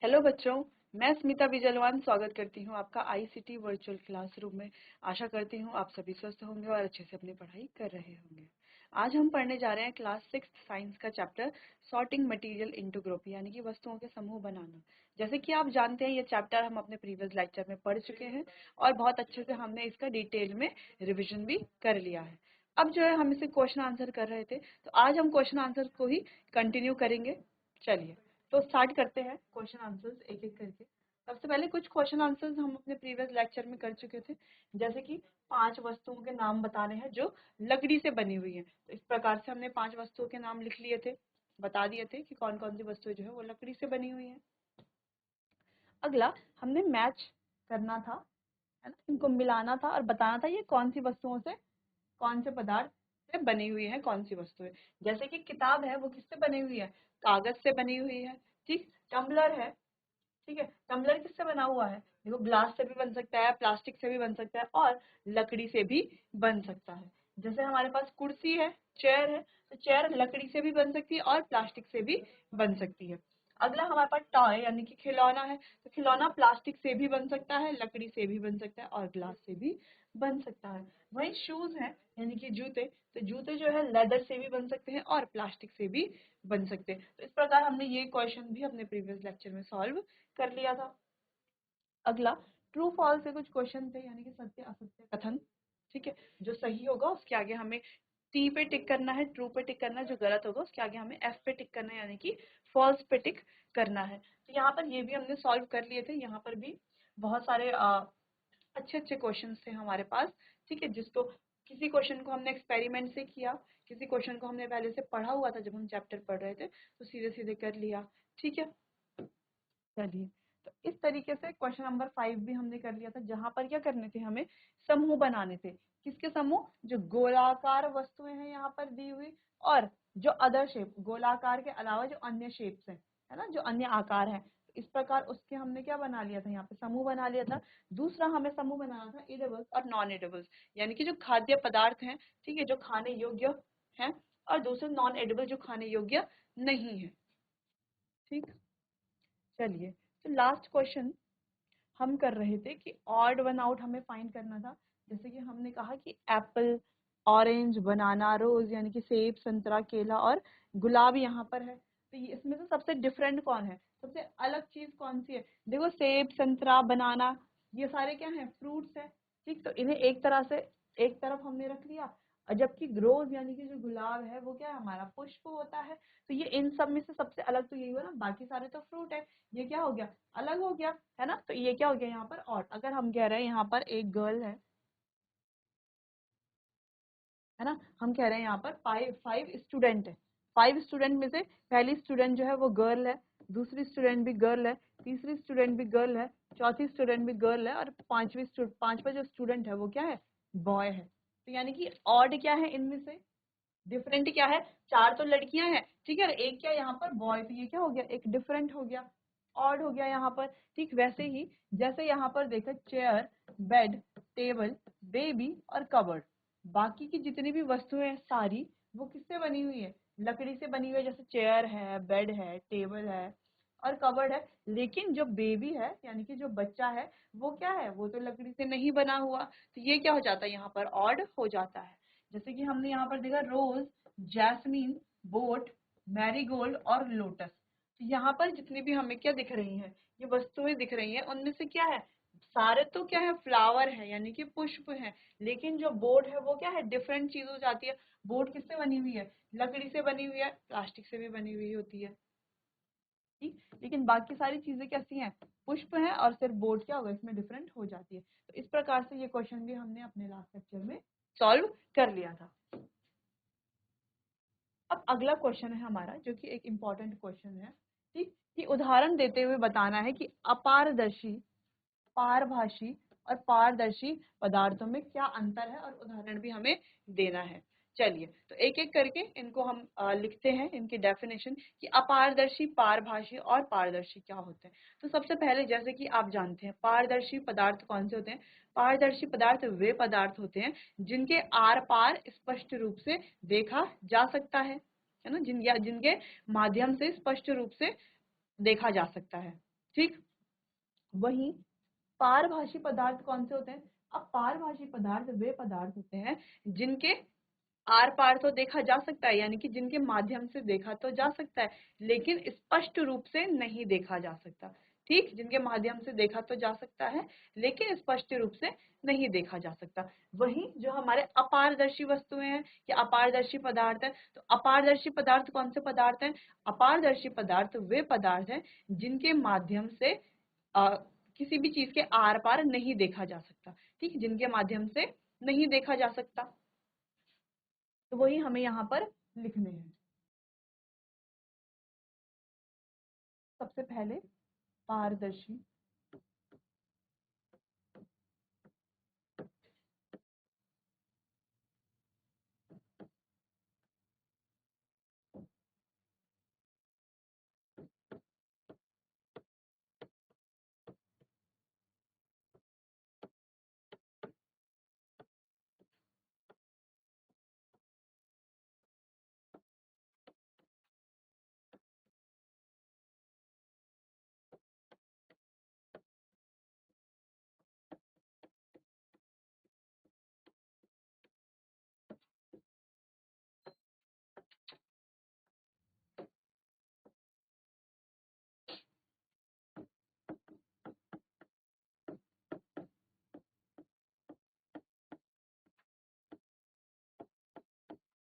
Hello बच्चों, मैं स्मिता बिजलवान स्वागत करती हूँ आपका आईसीटी वर्चुअल क्लासरूम में। आशा करती हूँ आप सभी स्वस्थ होंगे और अच्छे से अपनी पढ़ाई कर रहे होंगे। आज हम पढ़ने जा रहे हैं क्लास 6 साइंस का chapter sorting material into group, यानी कि वस्तुओं के समूह बनाना। जैसे कि आप जानते हैं ये चैप्टर हम अपने प्रीवियस लेक्चर में पढ़ चुके हैं और बहुत अच्छे से हमने इसका डिटेल में रिविजन भी कर लिया है। अब जो है हम इसे क्वेश्चन आंसर कर रहे थे, तो आज हम क्वेश्चन आंसर को ही कंटिन्यू करेंगे। चलिए तो स्टार्ट करते हैं क्वेश्चन आंसर्स एक एक करके। सबसे पहले कुछ क्वेश्चन आंसर्स हम अपने प्रीवियस लेक्चर में कर चुके थे, जैसे कि 5 वस्तुओं के नाम बताने हैं जो लकड़ी से बनी हुई है। तो इस प्रकार से हमने 5 वस्तुओं के नाम लिख लिए थे, बता दिए थे कि कौन कौन सी वस्तुएं जो है वो लकड़ी से बनी हुई है। अगला हमने मैच करना था, है ना, इनको मिलाना था और बताना था ये कौन सी वस्तुओं से, कौन से पदार्थ से बनी हुई है, कौन सी वस्तु है। जैसे कि किताब है वो किससे बनी हुई है, कागज से बनी हुई है। ठीक, टम्बलर है, ठीक है, टम्बलर किससे बना हुआ है, देखो ग्लास से भी बन सकता है, प्लास्टिक से भी बन सकता है और लकड़ी से भी बन सकता है। जैसे हमारे पास कुर्सी है, चेयर है, तो चेयर लकड़ी से भी बन सकती है और प्लास्टिक से भी बन सकती है। अगला हमारे पास टॉय यानी कि खिलौना है, तो खिलौना प्लास्टिक से भी बन सकता है, लकड़ी से भी बन सकता है और ग्लास से भी बन सकता है। वही शूज है यानी कि जूते, तो जूते जो है लेदर से भी बन सकते हैं और प्लास्टिक से भी बन सकते हैं। तो इस प्रकार हमने ये क्वेश्चन भी अपने प्रीवियस लेक्चर में सॉल्व कर लिया था। अगला ट्रू फॉल्स से कुछ क्वेश्चन थे, यानी कि सत्य असत्य कथन। ठीक है, जो सही होगा उसके आगे हमें टी पे टिक करना है, ट्रू पे टिक करना है, जो गलत होगा उसके आगे हमें एफ पे टिक करना है, यानी कि फॉल्स पे टिक करना है। तो यहाँ पर ये भी हमने सॉल्व कर लिए थे। यहाँ पर भी बहुत सारे अच्छे अच्छे क्वेश्चन थे हमारे पास। ठीक है, जिसको किसी क्वेश्चन को हमने एक्सपेरिमेंट से किया, किसी क्वेश्चन को हमने पहले से पढ़ा हुआ था जब हम चैप्टर पढ़ रहे थे, तो सीधे सीधे कर लिया। ठीक है, चलिए तो इस तरीके से क्वेश्चन नंबर 5 भी हमने कर लिया था, जहां पर क्या करने थे, हमें समूह बनाने थे। किसके समूह, जो गोलाकार वस्तुएं हैं यहाँ पर दी हुई, और जो अदर शेप, गोलाकार के अलावा जो अन्य शेप्स हैं, है ना, जो अन्य आकार हैं, तो इस प्रकार उसके हमने क्या बना लिया था, यहाँ पे समूह बना लिया था। दूसरा हमें समूह बनाना था एडेबल्स और नॉन एडेबल्स, यानी कि जो खाद्य पदार्थ हैं, ठीक है, जो खाने योग्य हैं, और दूसरे नॉन एडेबल जो खाने योग्य नहीं है। ठीक, चलिए तो लास्ट क्वेश्चन हम कर रहे थे कि ऑड वन आउट हमें फाइंड करना था। जैसे कि हमने कहा कि एप्पल, ऑरेंज, बनाना, रोज यानी कि सेब, संतरा, केला और गुलाब यहाँ पर है। तो ये इसमें से सबसे डिफरेंट कौन है, सबसे अलग चीज कौन सी है। देखो सेब, संतरा, बनाना, ये सारे क्या हैं, फ्रूट्स है। ठीक, तो इन्हें एक तरह से एक तरफ हमने रख लिया, और जबकि रोज यानी कि जो गुलाब है वो क्या है, हमारा पुष्प होता है। तो ये इन सब में से सबसे अलग तो यही हुआ ना, बाकी सारे तो फ्रूट है, ये क्या हो गया, अलग हो गया, है ना। तो ये क्या हो गया यहाँ पर और, अगर हम कह रहे हैं यहाँ पर एक गर्ल है ना, हम कह रहे हैं यहाँ पर फाइव फाइव स्टूडेंट है, 5 स्टूडेंट में से पहली स्टूडेंट जो है वो गर्ल है, दूसरी स्टूडेंट भी गर्ल है, तीसरी स्टूडेंट भी गर्ल है, चौथी स्टूडेंट भी गर्ल है और पांचवा जो स्टूडेंट है वो क्या है, बॉय है। तो यानी कि ऑड क्या है इनमें से, डिफरेंट क्या है, 4 तो लड़कियां हैं, ठीक है, और एक क्या यहाँ पर बॉय, तो ये क्या हो गया, एक डिफरेंट हो गया, ऑड हो गया यहाँ पर। ठीक, वैसे ही जैसे यहाँ पर देखो चेयर, बेड, टेबल, बेबी और कबर्ड, बाकी की जितनी भी वस्तुएं हैं सारी वो किससे बनी हुई है, लकड़ी से बनी हुई है। जैसे चेयर है, बेड है, टेबल है और कबर्ड है। लेकिन जो बेबी है यानी कि जो बच्चा है वो क्या है, वो तो लकड़ी से नहीं बना हुआ, तो ये क्या हो जाता है, यहाँ पर ऑड हो जाता है। जैसे कि हमने यहाँ पर देखा रोज, जैस्मीन, बोट, मैरीगोल्ड और लोटस। तो यहाँ पर जितनी भी हमें क्या दिख रही हैं, ये वस्तुएं दिख रही हैं, उनमें से क्या है, सारे तो क्या है, फ्लावर है यानी कि पुष्प है। लेकिन जो बोट है वो क्या है, डिफरेंट चीज हो जाती है। बोट किससे बनी हुई है, लकड़ी से बनी हुई है, प्लास्टिक से भी बनी हुई होती है। ठीक, लेकिन बाकी सारी चीजें कैसी हैं, पुष्प है, और सिर्फ बोट क्या होगा, इसमें डिफरेंट हो जाती है। तो इस प्रकार से ये क्वेश्चन भी हमने अपने लास्ट लेक्चर में सॉल्व कर लिया था। अब अगला क्वेश्चन है हमारा, जो कि एक इम्पॉर्टेंट क्वेश्चन है। ठीक, कि उदाहरण देते हुए बताना है कि अपारदर्शी, पारभासी और पारदर्शी पदार्थों में क्या अंतर है, और उदाहरण भी हमें देना है। चलिए तो एक एक करके इनको हम लिखते हैं, इनकी डेफिनेशन, कि अपारदर्शी, पारभासी और पारदर्शी क्या होते हैं। तो सबसे पहले जैसे कि आप जानते हैं पारदर्शी पदार्थ कौन से होते हैं, पारदर्शी पदार्थ वे पदार्थ होते हैं जिनके आर पार स्पष्ट रूप से देखा जा सकता है ना, जिनके माध्यम से स्पष्ट रूप से देखा जा सकता है। ठीक, वही पारभाषी पदार्थ कौन से होते हैं? अब पारभाषी पदार्थ वे पदार्थ होते हैं जिनके आर पार तो देखा जा सकता है, यानी कि जिनके माध्यम से देखा तो जा सकता है लेकिन स्पष्ट रूप से नहीं देखा जा सकता। ठीक, जिनके माध्यम से देखा तो जा सकता है लेकिन स्पष्ट रूप से नहीं देखा जा सकता। वही जो हमारे अपारदर्शी वस्तुएं हैं या अपारदर्शी पदार्थ है, तो अपारदर्शी पदार्थ कौन से पदार्थ हैं? अपारदर्शी पदार्थ वे पदार्थ हैं जिनके माध्यम से किसी भी चीज के आर पार नहीं देखा जा सकता। ठीक, जिनके माध्यम से नहीं देखा जा सकता, तो वही हमें यहाँ पर लिखने हैं। सबसे पहले पारदर्शी,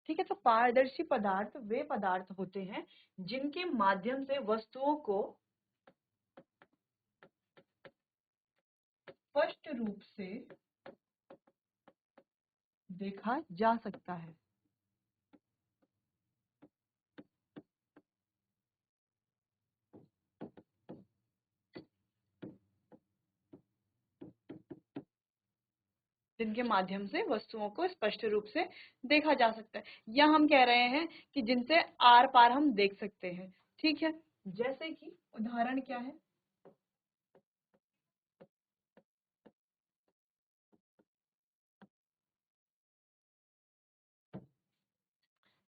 ठीक है। तो पारदर्शी पदार्थ वे पदार्थ होते हैं जिनके माध्यम से वस्तुओं को स्पष्ट रूप से देखा जा सकता है। जिनके माध्यम से वस्तुओं को स्पष्ट रूप से देखा जा सकता है, या हम कह रहे हैं कि जिनसे आर पार हम देख सकते हैं। ठीक है, जैसे कि उदाहरण क्या है?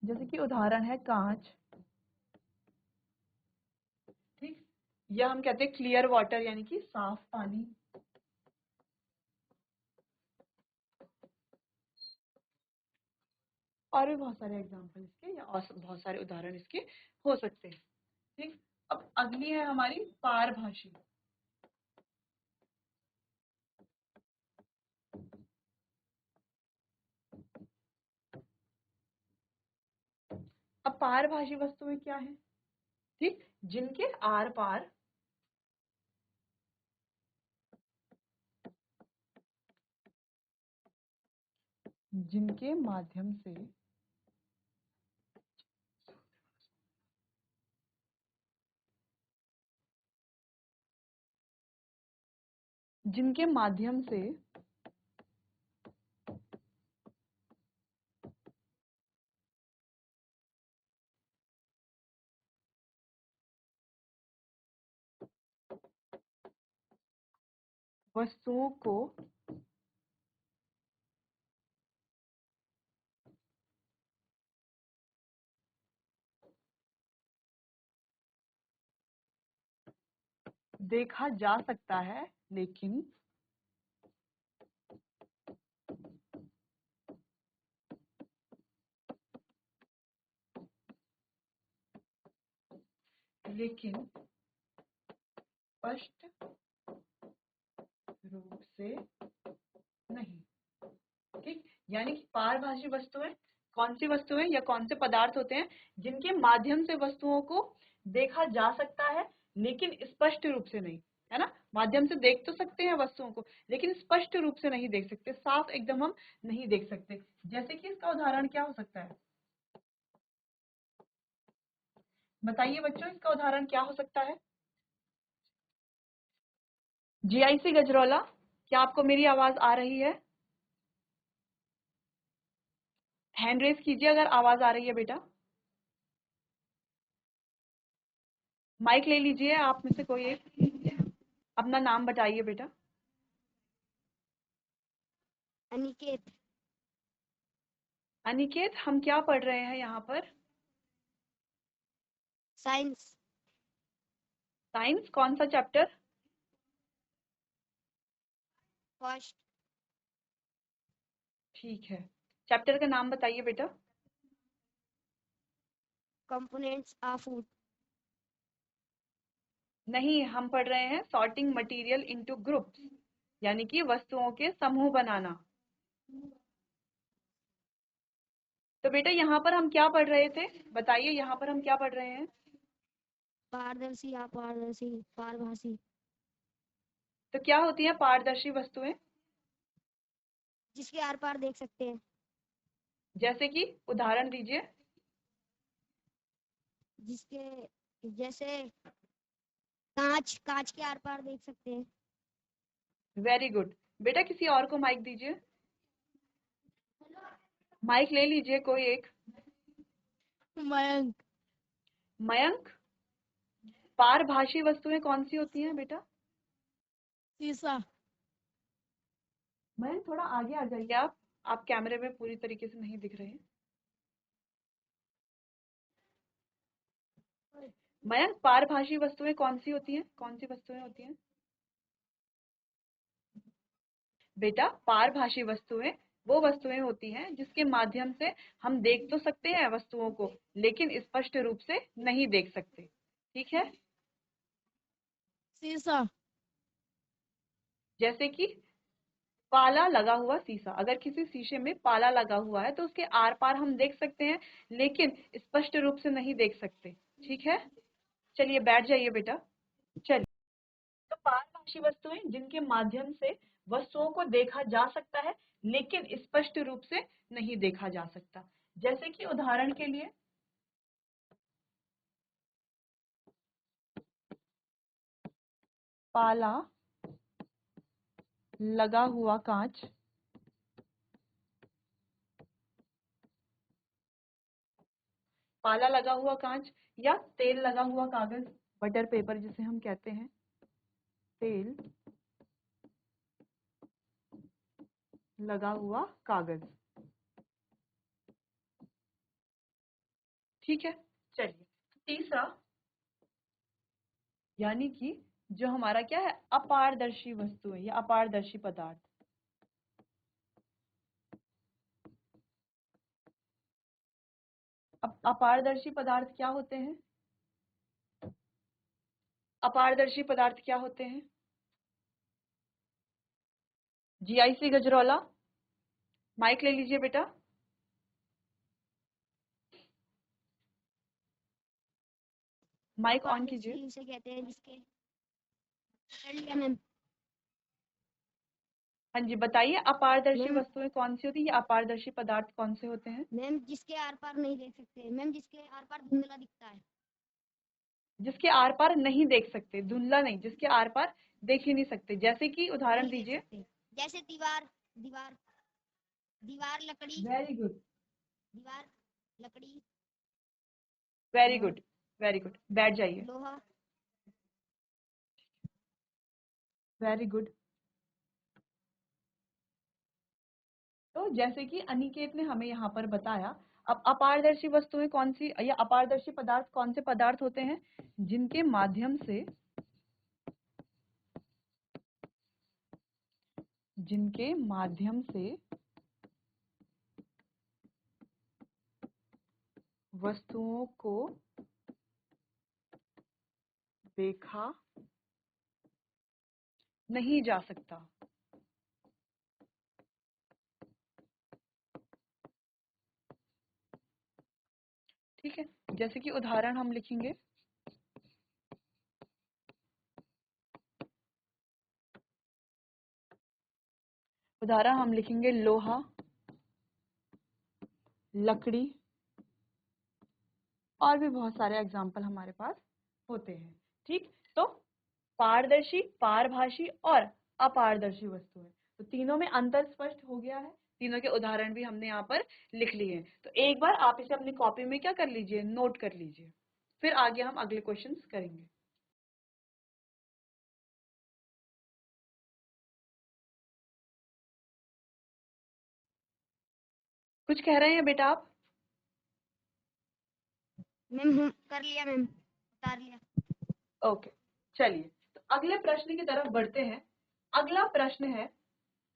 जैसे कि उदाहरण है कांच। ठीक, या हम कहते हैं क्लियर वाटर यानी कि साफ पानी। और भी बहुत सारे एग्जाम्पल इसके या और बहुत सारे उदाहरण इसके हो सकते हैं। ठीक, अब अगली है हमारी पारभाषी। अब पारभाषी वस्तुएं क्या है? ठीक, जिनके आर पार जिनके माध्यम से जिनके माध्यम से वस्तुओं को देखा जा सकता है लेकिन स्पष्ट रूप से नहीं। ठीक, यानी कि पारभाषी वस्तुएं कौन सी वस्तुएं या कौन से पदार्थ होते हैं जिनके माध्यम से वस्तुओं को देखा जा सकता है लेकिन स्पष्ट रूप से नहीं, है ना? माध्यम से देख तो सकते हैं वस्तुओं को लेकिन स्पष्ट रूप से नहीं देख सकते, साफ एकदम हम नहीं देख सकते। जैसे कि इसका उदाहरण क्या हो सकता है? बताइए बच्चों, इसका उदाहरण क्या हो सकता है? जीआईसी गजरौला, क्या आपको मेरी आवाज आ रही है? हैंड रेज कीजिए अगर आवाज आ रही है बेटा। माइक ले लीजिए आप में से कोई एक, अपना नाम बताइए बेटा। अनिकेत। अनिकेत, हम क्या पढ़ रहे हैं यहाँ पर? साइंस। साइंस कौन सा चैप्टर? फर्स्ट। ठीक है, चैप्टर का नाम बताइए बेटा। Components of food. नहीं, हम पढ़ रहे हैं सॉर्टिंग मटेरियल इनटू ग्रुप्स, यानी कि वस्तुओं के समूह बनाना। तो बेटा यहाँ पर हम क्या पढ़ रहे थे, बताइए यहाँ पर हम क्या पढ़ रहे हैं? पारदर्शी, अपारदर्शी, पारभासी। तो क्या होती हैं पारदर्शी वस्तुएं? जिसके आर पार देख सकते हैं। जैसे कि उदाहरण दीजिए। जिसके जैसे कांच, कांच के आर पार देख सकते हैं। Very good. बेटा किसी और को माइक दीजिए, माइक ले लीजिए कोई एक। मयंक। मयंक, पारभाषी वस्तुएं कौन सी होती हैं बेटा? शीशा। मयंक थोड़ा आगे आ जाइए आप कैमरे में पूरी तरीके से नहीं दिख रहे हैं। मयंक, पारभाषी वस्तुएं कौन सी होती हैं, कौन सी वस्तुएं होती हैं? बेटा पारभाषी वस्तुएं वो वस्तुएं होती हैं जिसके माध्यम से हम देख तो सकते हैं वस्तुओं को, लेकिन स्पष्ट रूप से नहीं देख सकते। ठीक है, शीशा। जैसे कि पाला लगा हुआ शीशा। अगर किसी शीशे में पाला लगा हुआ है तो उसके आर पार हम देख सकते हैं, लेकिन स्पष्ट रूप से नहीं देख सकते। ठीक है, चलिए बैठ जाइए बेटा। चलिए, तो पारभाषी वस्तुएं जिनके माध्यम से वस्तुओं को देखा जा सकता है, लेकिन स्पष्ट रूप से नहीं देखा जा सकता। जैसे कि उदाहरण के लिए पाला लगा हुआ कांच, पाला लगा हुआ कांच, या तेल लगा हुआ कागज, बटर पेपर जिसे हम कहते हैं, तेल लगा हुआ कागज। ठीक है, चलिए तीसरा, यानी कि जो हमारा क्या है, अपारदर्शी वस्तु है या अपारदर्शी पदार्थ। अब अपारदर्शी पदार्थ क्या होते हैं? अपारदर्शी पदार्थ क्या होते हैं? जीआईसी गजरौला, माइक ले लीजिए बेटा। माइक ऑन कीजिए। उसे कहते हैं जिसके कर लिया मैम। हाँ जी, बताइए अपारदर्शी मैम वस्तुएं कौन सी होती है या अपारदर्शी पदार्थ कौन से होते हैं? मैम जिसके आर पार नहीं देख सकते मैम, जिसके आर पार धुंधला दिखता है। जिसके आर पार नहीं देख सकते, धुंधला नहीं, जिसके आर पार देख ही नहीं सकते। जैसे कि उदाहरण नहीं देख दीजिए। सकते, जैसे दीवार, दीवार, दीवार लकड़ी, वेरी गुड, दीवार लकड़ी, वेरी और गुड, वेरी गुड, बैठ जाइए। लोहा। Very good. तो जैसे कि अनिकेत ने हमें यहाँ पर बताया, अब अपारदर्शी वस्तुएं कौन सी या अपारदर्शी पदार्थ कौन से पदार्थ होते हैं जिनके माध्यम से, जिनके माध्यम से वस्तुओं को देखा नहीं जा सकता। ठीक है, जैसे कि उदाहरण हम लिखेंगे। उदाहरण हम लिखेंगे लोहा, लकड़ी, और भी बहुत सारे एग्जाम्पल हमारे पास होते हैं। ठीक, तो पारदर्शी, पारभाषी और अपारदर्शी वस्तुएं, तो तीनों में अंतर स्पष्ट हो गया है। तीनों के उदाहरण भी हमने यहाँ पर लिख लिए हैं। तो एक बार आप इसे अपनी कॉपी में क्या कर लीजिए, नोट कर लीजिए, फिर आगे हम अगले क्वेश्चंस करेंगे। कुछ कह रहे हैं बेटा आप? मैम कर लिया मैम, उतार लिया। ओके, चलिए तो अगले प्रश्न की तरफ बढ़ते हैं। अगला प्रश्न है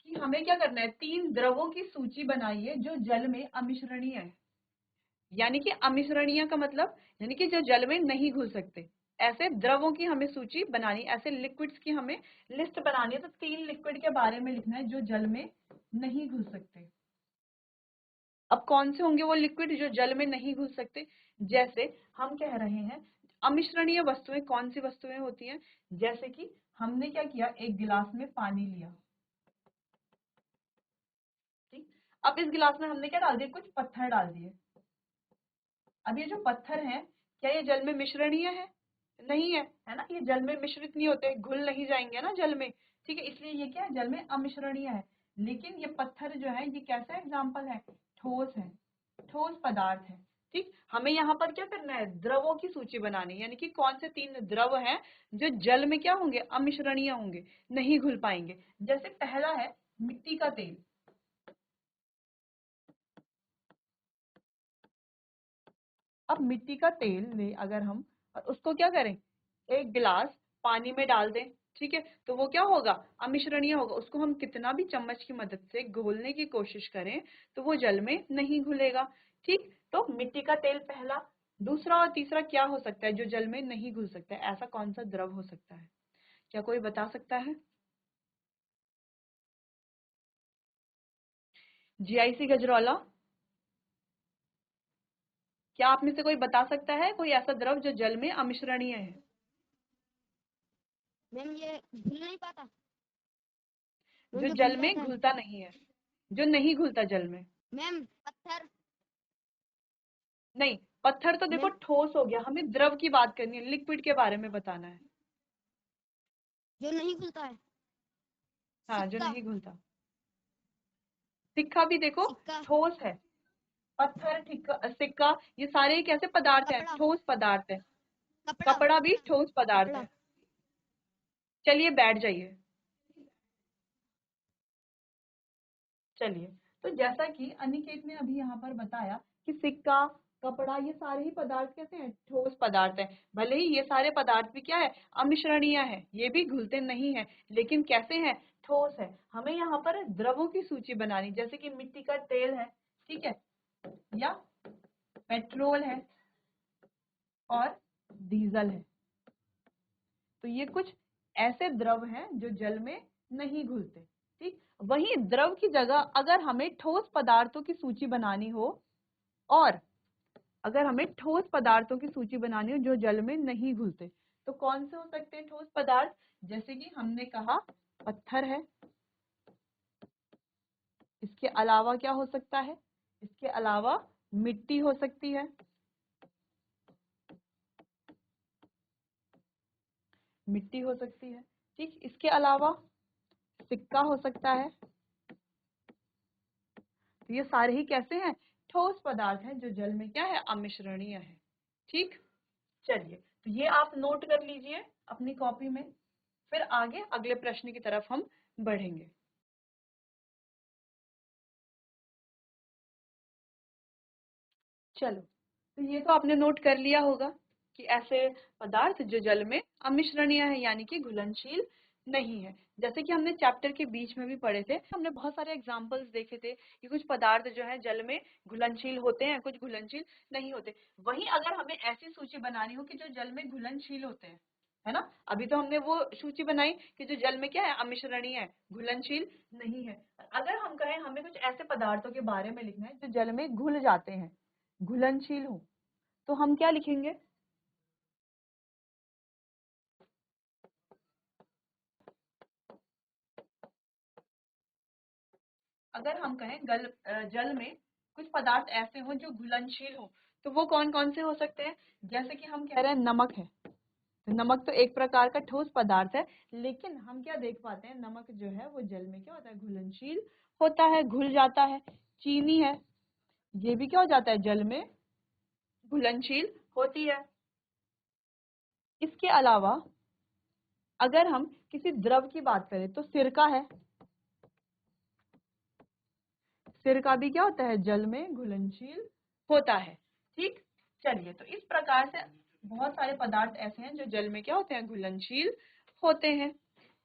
कि हमें क्या करना है, 3 द्रवों की सूची बनाइए जो जल में अमिश्रणीय है। यानी कि अमिश्रणीय का मतलब यानी कि जो जल में नहीं घुल सकते, ऐसे द्रवों की हमें सूची बनानी, ऐसे लिक्विड्स की हमें लिस्ट बनानी है। तो 3 लिक्विड के बारे में लिखना है जो जल में नहीं घुल सकते। अब कौन से होंगे वो लिक्विड जो जल में नहीं घुल सकते? जैसे हम कह रहे हैं अमिश्रणीय वस्तुएं कौन सी वस्तुएं होती हैं? जैसे कि हमने क्या किया, एक गिलास में पानी लिया, ठीक। अब इस गिलास में हमने क्या डाल दिया, कुछ पत्थर डाल दिए। अब ये जो पत्थर हैं, क्या ये जल में मिश्रणीय है? नहीं है, है ना, ये जल में मिश्रित नहीं होते, घुल नहीं जाएंगे ना जल में, ठीक है, इसलिए ये क्या है, जल में अमिश्रणीय है। लेकिन ये पत्थर जो है ये कैसा एग्जाम्पल है, ठोस है, ठोस पदार्थ है, ठीक। हमें यहाँ पर क्या करना है, द्रवों की सूची बनानी है, यानी कि कौन से 3 द्रव हैं जो जल में क्या होंगे, अमिश्रणीय होंगे, नहीं घुल पाएंगे। जैसे पहला है मिट्टी का तेल। अब मिट्टी का तेल ले अगर हम और उसको क्या करें, एक गिलास पानी में डाल दें, ठीक है, तो वो क्या होगा, अमिश्रणीय होगा। उसको हम कितना भी चम्मच की मदद से घोलने की कोशिश करें तो वो जल में नहीं घुलेगा, ठीक। तो मिट्टी का तेल पहला। दूसरा और तीसरा क्या हो सकता है जो जल में नहीं घुल सकता है, ऐसा कौन सा द्रव हो सकता है, क्या कोई बता सकता है? जीआईसी गजरौला, क्या आप में से कोई बता सकता है कोई ऐसा द्रव जो जल में अमिश्रणीय है? मैम ये घुल नहीं पाता, मैम जो जो घुल जल में जाता है। घुलता नहीं है, जो नहीं घुलता जल में। मैम पत्थर। नहीं, पत्थर तो देखो मैम ठोस हो गया, हमें द्रव की बात करनी है, लिक्विड के बारे में बताना है। जो नहीं घुलता है, हाँ, जो सिक्का। नहीं घुलता। सिक्का भी देखो सिक्का। ठोस है। पत्थर, सिक्का, ये सारे कैसे पदार्थ हैं, कपड़ा। ठोस पदार्थ है। कपड़ा। कपड़ा भी कपड़ा। ठोस पदार्थ कपड़ा। है। चलिए बैठ जाइए। चलिए, तो जैसा कि अनिकेत ने अभी यहाँ पर बताया कि सिक्का, कपड़ा, ये सारे ही पदार्थ कैसे हैं, ठोस पदार्थ हैं। भले ही ये सारे पदार्थ भी क्या है, अमिश्रणीय है, ये भी घुलते नहीं है, लेकिन कैसे हैं, ठोस है। हमें यहाँ पर द्रवों की सूची बनानी, जैसे कि मिट्टी का तेल है, ठीक है, या पेट्रोल है और डीजल है। तो ये कुछ ऐसे द्रव हैं जो जल में नहीं घुलते, ठीक। वहीं द्रव की जगह अगर हमें ठोस पदार्थों की सूची बनानी हो, और अगर हमें ठोस पदार्थों की सूची बनानी हो जो जल में नहीं घुलते, तो कौन से हो सकते हैं ठोस पदार्थ? जैसे कि हमने कहा पत्थर है, इसके अलावा क्या हो सकता है, इसके अलावा मिट्टी हो सकती है, मिट्टी हो सकती है, ठीक। इसके अलावा सिक्का हो सकता है। तो ये सारे ही कैसे हैं, ठोस पदार्थ हैं जो जल में क्या है, अमिश्रणीय है, ठीक। चलिए, तो ये आप नोट कर लीजिए अपनी कॉपी में, फिर आगे अगले प्रश्न की तरफ हम बढ़ेंगे। चलो, तो ये तो आपने नोट कर लिया होगा कि ऐसे पदार्थ जो जल में अमिश्रणीय है, यानी कि घुलनशील नहीं है। जैसे कि हमने चैप्टर के बीच में भी पढ़े थे, हमने बहुत सारे एग्जाम्पल्स देखे थे कि कुछ पदार्थ जो है जल में घुलनशील होते हैं, कुछ घुलनशील नहीं होते। वहीं अगर हमें ऐसी सूची बनानी हो कि जो जल में घुलनशील होते हैं, है ना, अभी तो हमने वो सूची बनाई कि जो जल में क्या है, अमिश्रणीय है, घुलनशील नहीं है। अगर हम कहें हमें कुछ ऐसे पदार्थों के बारे में लिखना है जो जल में घुल जाते हैं, घुलनशील हो, तो हम क्या लिखेंगे? अगर हम कहें जल में कुछ पदार्थ ऐसे हो जो घुलनशील हो, तो वो कौन कौन से हो सकते हैं? जैसे कि हम कह रहे हैं नमक है, तो नमक तो एक प्रकार का ठोस पदार्थ है, लेकिन हम क्या देख पाते हैं, नमक जो है वो जल में क्या होता है, घुलनशील होता है, घुल जाता है। चीनी है, ये भी क्या हो जाता है, जल में घुलनशील होती है। इसके अलावा अगर हम किसी द्रव की बात करें तो सिरका है, सिरका भी क्या होता है, जल में घुलनशील होता है, ठीक। चलिए, तो इस प्रकार से बहुत सारे पदार्थ ऐसे हैं जो जल में क्या होते हैं, घुलनशील होते हैं।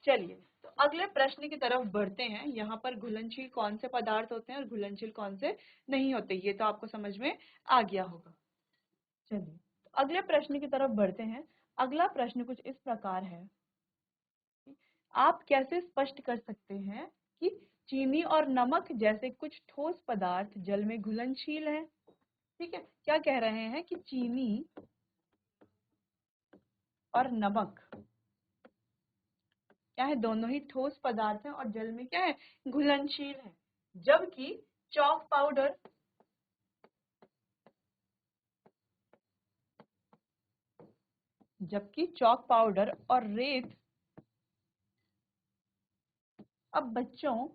चलिए, तो अगले प्रश्न की तरफ बढ़ते हैं। यहाँ पर घुलनशील कौन से पदार्थ होते हैं और घुलनशील कौन से नहीं होते, ये तो आपको समझ में आ गया होगा। चलिए, तो अगले प्रश्न की तरफ बढ़ते हैं। अगला प्रश्न कुछ इस प्रकार है, आप कैसे स्पष्ट कर सकते हैं कि चीनी और नमक जैसे कुछ ठोस पदार्थ जल में घुलनशील हैं। ठीक है, क्या कह रहे हैं कि चीनी और नमक क्या है, दोनों ही ठोस पदार्थ हैं और जल में क्या है, घुलनशील है। जबकि चॉक पाउडर और रेत, अब बच्चों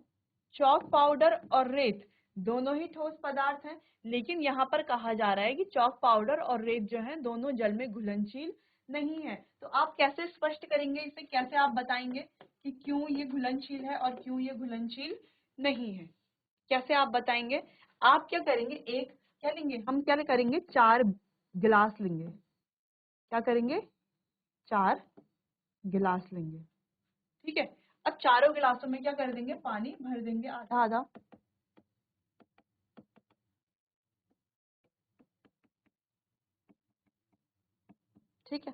चॉक पाउडर और रेत दोनों ही ठोस पदार्थ हैं, लेकिन यहाँ पर कहा जा रहा है कि चॉक पाउडर और रेत जो है दोनों जल में घुलनशील नहीं है। तो आप कैसे स्पष्ट करेंगे इसे, कैसे आप बताएंगे कि क्यों ये घुलनशील है और क्यों ये घुलनशील नहीं है, कैसे आप बताएंगे? आप क्या करेंगे, एक क्या लेंगे, हम क्या करेंगे, 4 गिलास लेंगे। क्या करेंगे, 4 गिलास लेंगे। ठीक है, अब चारों गिलासों में क्या कर देंगे, पानी भर देंगे आधा आधा। ठीक है,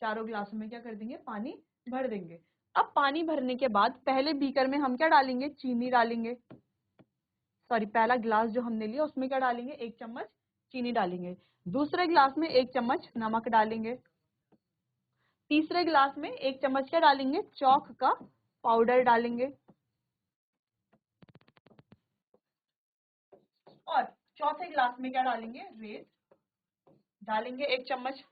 चारों गिलासों में क्या कर देंगे, पानी भर देंगे। अब पानी भरने के बाद पहले बीकर में हम क्या डालेंगे, चीनी डालेंगे। सॉरी, पहला गिलास जो हमने लिया उसमें क्या डालेंगे, 1 चम्मच चीनी डालेंगे। दूसरे गिलास में 1 चम्मच नमक डालेंगे। तीसरे गिलास में 1 चम्मच क्या डालेंगे, चॉक का पाउडर डालेंगे। और चौथे गिलास में क्या डालेंगे, रेत डालेंगे 1 चम्मच।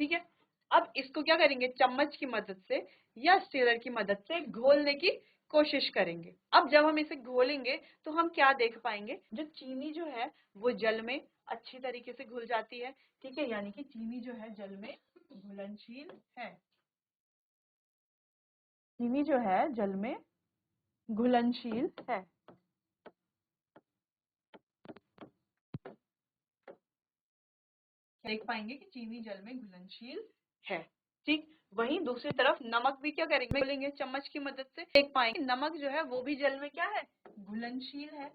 ठीक है, अब इसको क्या करेंगे, चम्मच की मदद से या स्टीलर की मदद से घोलने की कोशिश करेंगे। अब जब हम इसे घोलेंगे तो हम क्या देख पाएंगे, जो चीनी जो है वो जल में अच्छी तरीके से घुल जाती है। ठीक है, यानी कि चीनी जो है जल में घुलनशील है। चीनी जो है जल में घुलनशील है। देख पाएंगे कि चीनी जल में घुलनशील है। ठीक, वहीं दूसरी तरफ नमक भी क्या करेंगे, घोलेंगे चम्मच की मदद से, देख पाएंगे नमक जो है वो भी जल में क्या है, घुलनशील है।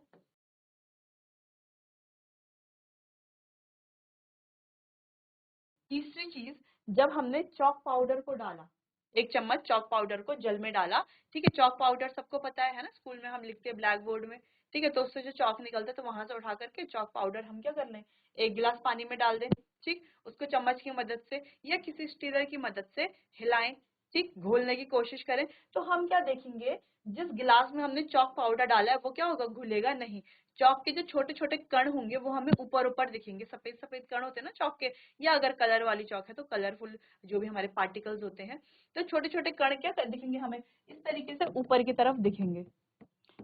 तीसरी चीज, जब हमने चॉक पाउडर को डाला, 1 चम्मच चॉक पाउडर को जल में डाला। ठीक है, चॉक पाउडर सबको पता है ना, स्कूल में हम लिखते हैं ब्लैक बोर्ड में। ठीक है, तो उससे जो चॉक निकलता है तो वहां से उठा करके चॉक पाउडर हम क्या कर लें, 1 गिलास पानी में डाल दें। ठीक, उसको चम्मच की मदद से या किसी स्टीलर की मदद से हिलाएं। ठीक, घोलने की कोशिश करें। तो हम क्या देखेंगे, जिस गिलास में हमने चॉक पाउडर डाला है वो क्या होगा, घुलेगा नहीं। चॉक के जो छोटे छोटे कण होंगे वो हमें ऊपर ऊपर दिखेंगे, सफेद सफेद कण होते हैं ना चॉक के, या अगर कलर वाली चॉक है तो कलरफुल जो भी हमारे पार्टिकल्स होते हैं, तो छोटे छोटे कण क्या दिखेंगे हमें, इस तरीके से ऊपर की तरफ दिखेंगे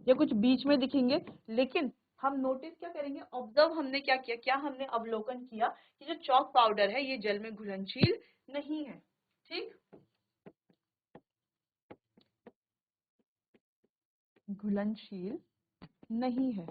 या कुछ बीच में दिखेंगे। लेकिन हम नोटिस क्या करेंगे, ऑब्जर्व हमने क्या किया, क्या हमने अवलोकन किया कि जो चॉक पाउडर है ये जल में घुलनशील नहीं है। ठीक, घुलनशील नहीं है।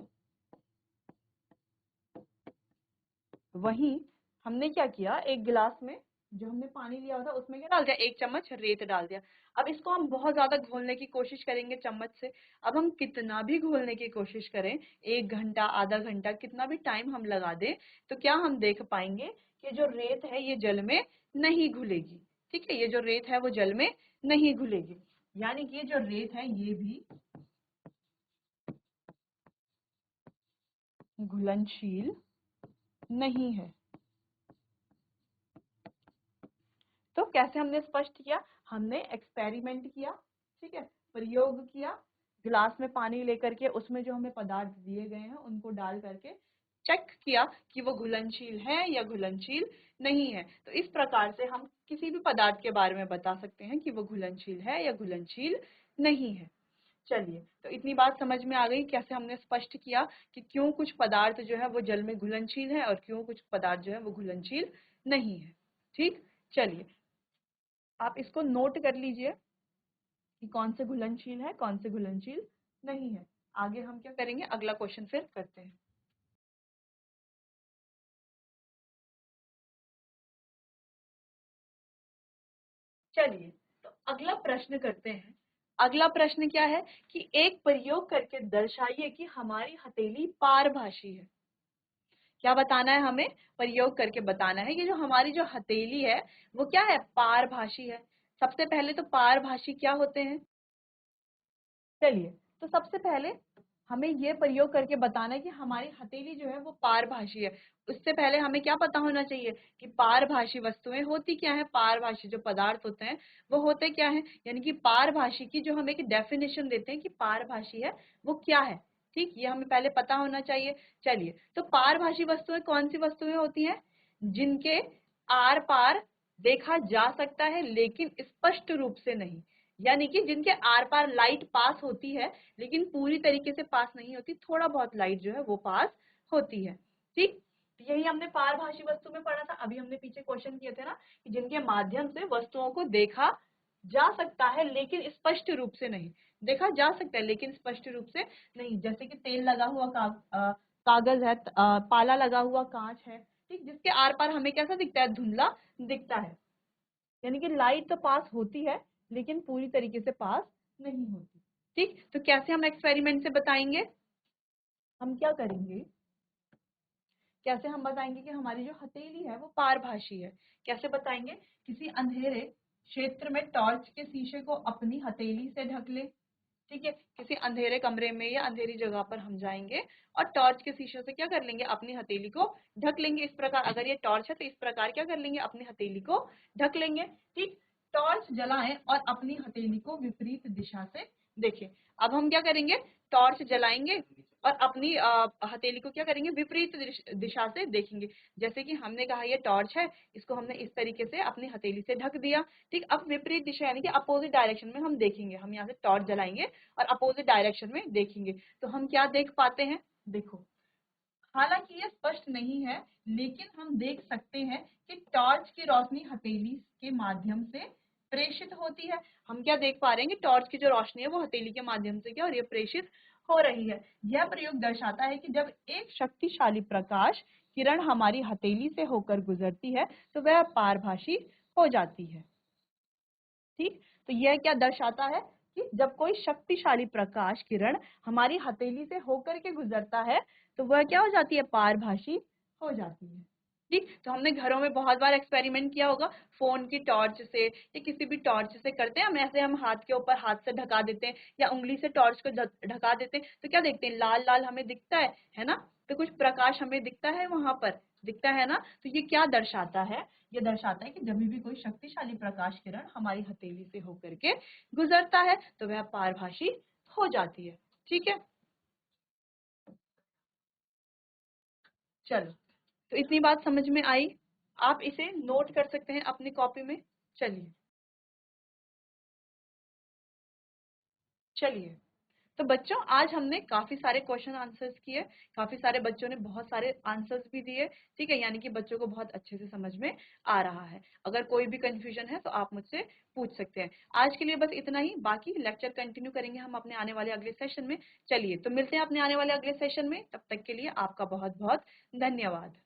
वहीं हमने क्या किया, 1 गिलास में जो हमने पानी लिया था उसमें क्या डाल दिया, 1 चम्मच रेत डाल दिया। अब इसको हम बहुत ज्यादा घोलने की कोशिश करेंगे चम्मच से। अब हम कितना भी घोलने की कोशिश करें, 1 घंटा आधा घंटा कितना भी टाइम हम लगा दें, तो क्या हम देख पाएंगे कि जो रेत है ये जल में नहीं घुलेगी। ठीक है, ये जो रेत है वो जल में नहीं घुलेगी, यानी कि जो रेत है ये भी घुलनशील नहीं है। तो कैसे हमने स्पष्ट किया, हमने एक्सपेरिमेंट किया। ठीक है, प्रयोग किया, गिलास में पानी लेकर के उसमें जो हमें पदार्थ दिए गए हैं उनको डाल करके चेक किया कि वो घुलनशील है या घुलनशील नहीं है। तो इस प्रकार से हम किसी भी पदार्थ के बारे में बता सकते हैं कि वो घुलनशील है या घुलनशील नहीं है। चलिए, तो इतनी बात समझ में आ गई कैसे हमने स्पष्ट किया कि क्यों कुछ पदार्थ जो है वो जल में घुलनशील है और क्यों कुछ पदार्थ जो है वो घुलनशील नहीं है। ठीक, चलिए आप इसको नोट कर लीजिए कि कौन से घुलनशील है कौन से घुलनशील नहीं है। आगे हम क्या करेंगे, अगला क्वेश्चन फिर करते हैं। चलिए, तो अगला प्रश्न करते हैं। अगला प्रश्न क्या है कि एक प्रयोग करके दर्शाइए कि हमारी हथेली पारभाषी है। क्या बताना है हमें? प्रयोग करके बताना है कि जो हमारी जो हथेली है वो क्या है? पारभाषी है। सबसे पहले तो पारभाषी क्या होते हैं? चलिए, तो सबसे पहले हमें ये प्रयोग करके बताना है कि हमारी हथेली जो है वो पारभाषी है। उससे पहले हमें क्या पता होना चाहिए कि पारभाषी वस्तुएं होती क्या है, पारभाषी जो पदार्थ होते हैं वो होते क्या है, यानी कि पारभाषी की जो हम एक डेफिनेशन देते हैं कि पारभाषी है वो क्या है। ठीक, ये हमें पहले पता होना चाहिए। चलिए, तो पारभाषी वस्तुएं कौन सी वस्तुएं होती हैं? जिनके आर पार देखा जा सकता है लेकिन स्पष्ट रूप से नहीं, यानी कि जिनके आर पार लाइट पास होती है लेकिन पूरी तरीके से पास नहीं होती, थोड़ा बहुत लाइट जो है वो पास होती है। ठीक, तो यही हमने पारभाषी वस्तु में पढ़ा था। अभी हमने पीछे क्वेश्चन किए थे ना कि जिनके माध्यम से वस्तुओं को देखा जा सकता है लेकिन स्पष्ट रूप से नहीं। देखा जा सकता है लेकिन स्पष्ट रूप से नहीं, जैसे कि तेल लगा हुआ कागज है, पाला लगा हुआ कांच है। ठीक, जिसके आर पार हमें कैसा दिखता है? धुंधला दिखता है, यानी कि लाइट तो पास होती है लेकिन पूरी तरीके से पास नहीं होती। ठीक, तो कैसे हम एक्सपेरिमेंट से बताएंगे? हम क्या करेंगे, कैसे हम बताएंगे कि हमारी जो हथेली है वो पारभाषी है? कैसे बताएंगे? किसी अंधेरे क्षेत्र में टॉर्च के शीशे को अपनी हथेली से ढक ले। ठीक है, किसी अंधेरे कमरे में या अंधेरी जगह पर हम जाएंगे और टॉर्च के शीशे से क्या कर लेंगे? अपनी हथेली को ढक लेंगे। इस प्रकार, अगर ये टॉर्च है तो इस प्रकार क्या कर लेंगे? अपनी हथेली को ढक लेंगे। ठीक, टॉर्च जलाएं और अपनी हथेली को विपरीत दिशा से देखें। अब हम क्या करेंगे? टॉर्च जलाएंगे और अपनी हथेली को क्या करेंगे? विपरीत दिशा से देखेंगे। जैसे कि हमने कहा ये टॉर्च है, इसको हमने इस तरीके से अपनी हथेली से ढक दिया। ठीक, अब विपरीत दिशा यानी कि अपोजिट डायरेक्शन में हम देखेंगे। हम यहाँ से टॉर्च जलाएंगे और अपोजिट डायरेक्शन में देखेंगे, तो हम क्या देख पाते हैं? देखो, हालांकि ये स्पष्ट नहीं है लेकिन हम देख सकते हैं कि टॉर्च की रोशनी हथेली के माध्यम से प्रेषित होती है। हम क्या देख पा रहे हैं कि टॉर्च की जो रोशनी है वो हथेली के माध्यम से क्या हो रही है? प्रेषित हो रही है। यह प्रयोग दर्शाता है कि जब एक शक्तिशाली प्रकाश किरण हमारी हथेली से होकर गुजरती है तो वह पारभाषी हो जाती है। ठीक, तो यह क्या दर्शाता है कि जब कोई शक्तिशाली प्रकाश किरण हमारी हथेली से होकर के गुजरता है तो वह क्या हो जाती है? पारभाषी हो जाती है। ठीक, तो हमने घरों में बहुत बार एक्सपेरिमेंट किया होगा, फोन की टॉर्च से या किसी भी टॉर्च से करते हैं हम ऐसे, हम हाथ के ऊपर हाथ से ढका देते हैं या उंगली से टॉर्च को ढका देते हैं, तो क्या देखते हैं? लाल लाल हमें दिखता है ना? तो कुछ प्रकाश हमें दिखता है, वहां पर दिखता है ना? तो ये क्या दर्शाता है? ये दर्शाता है कि जब भी कोई शक्तिशाली प्रकाश किरण हमारी हथेली से होकर के गुजरता है तो वह पारभाषी हो जाती है। ठीक है, चलो, तो इतनी बात समझ में आई। आप इसे नोट कर सकते हैं अपनी कॉपी में। चलिए चलिए, तो बच्चों आज हमने काफी सारे क्वेश्चन आंसर्स किए, काफी सारे बच्चों ने बहुत सारे आंसर्स भी दिए। ठीक है, यानी कि बच्चों को बहुत अच्छे से समझ में आ रहा है। अगर कोई भी कंफ्यूजन है तो आप मुझसे पूछ सकते हैं। आज के लिए बस इतना ही, बाकी लेक्चर कंटिन्यू करेंगे हम अपने आने वाले अगले सेशन में। चलिए, तो मिलते हैं अपने आने वाले अगले सेशन में, तब तक के लिए आपका बहुत बहुत धन्यवाद।